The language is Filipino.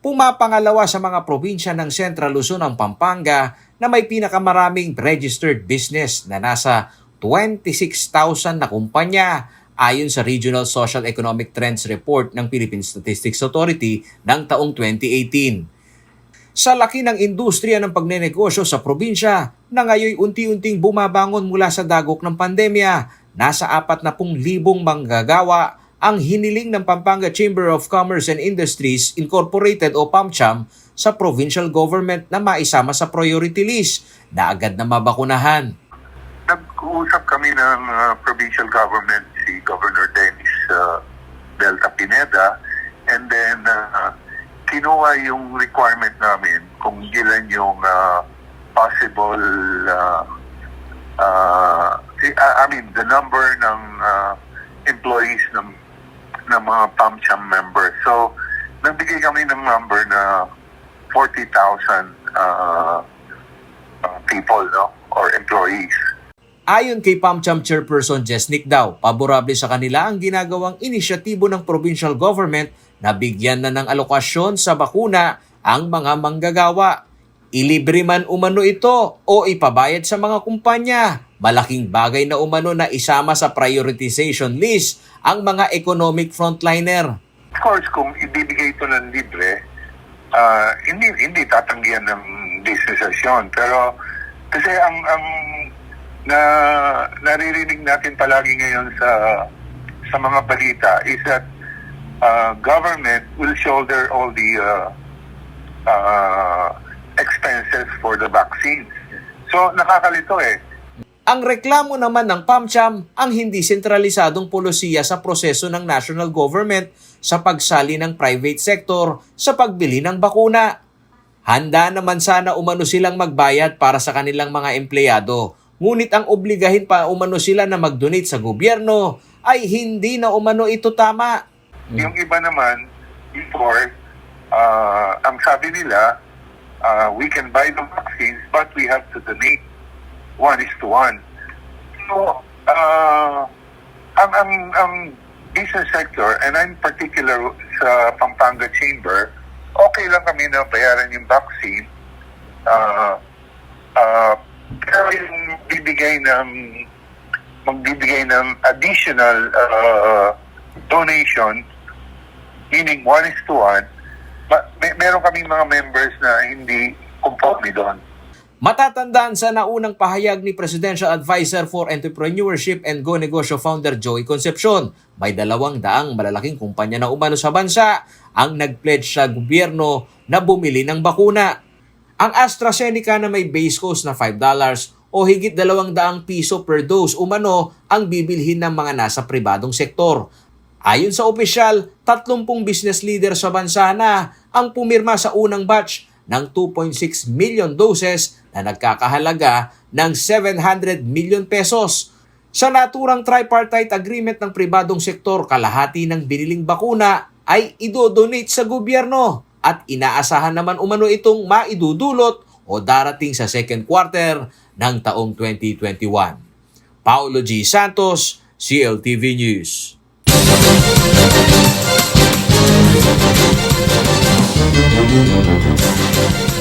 pumapangalawa sa mga probinsya ng Central Luzon ang Pampanga na may pinakamaraming registered business na nasa 26,000 na kumpanya ayon sa Regional Social Economic Trends Report ng Philippine Statistics Authority ng taong 2018. Sa laki ng industriya ng pagnenegosyo sa probinsya na ngayon unti-unting bumabangon mula sa dagok ng pandemya, nasa 40,000 manggagawa ang hiniling ng Pampanga Chamber of Commerce and Industries Incorporated o PAMCHAM sa provincial government na maisama sa priority list na agad na mabakunahan. Nag-uusap kami ng provincial government, si Governor Dennis Delta Pineda, and then kinuha yung requirement namin kung ilan yung possible, the number ng employees ng mga PAMCHAM members. So, nagbigay kami ng number na 40,000 people, no, or employees. Ayon kay PAMCHAM Chairperson Jesnick daw, paborable sa kanila ang ginagawang inisyatibo ng provincial government na bigyan na ng alokasyon sa bakuna ang mga manggagawa. Ilibre man umano ito o ipabayad sa mga kumpanya. Malaking bagay na umano na isama sa prioritization list ang mga economic frontliner. Of course, kung ibibigay ito ng libre, hindi tatanggihan ng businesses yun. Pero kasi ang naririnig natin palagi ngayon sa mga balita is that government will shoulder all the expenses for the vaccines. So nakakalito eh. Ang reklamo naman ng PAMCHAM ang hindi sentralisadong pulisiya sa proseso ng national government sa pagsali ng private sector sa pagbili ng bakuna. Handa naman sana umano silang magbayad para sa kanilang mga empleyado. Ngunit ang obligahin pa umano sila na mag-donate sa gobyerno ay hindi na umano ito tama. Yung iba naman, before, ang sabi nila, we can buy the vaccines but we have to donate 1:1. So, ang business sector, and I'm particular sa Pampanga Chamber, okay lang kami na bayaran yung vaccine. Pero yung magbibigay ng additional donation, meaning 1:1, meron kaming mga members na hindi conforme doon. Matatandaan sa naunang pahayag ni Presidential Advisor for Entrepreneurship and Go Negosyo founder Joey Concepcion, may 200 malalaking kumpanya na umano sa bansa ang nag-pledge sa gobyerno na bumili ng bakuna. Ang AstraZeneca na may base cost na $5 o higit 200 piso per dose umano ang bibilhin ng mga nasa pribadong sektor. Ayon sa opisyal, 30 business leader sa bansa na ang pumirma sa unang batch ng 2.6 million doses na nagkakahalaga ng 700 million pesos. Sa naturang tripartite agreement ng pribadong sektor, kalahati ng biniling bakuna ay idodonate sa gobyerno at inaasahan naman umano itong maidudulot o darating sa second quarter ng taong 2021. Paulo G. Santos, CLTV News. Thank you.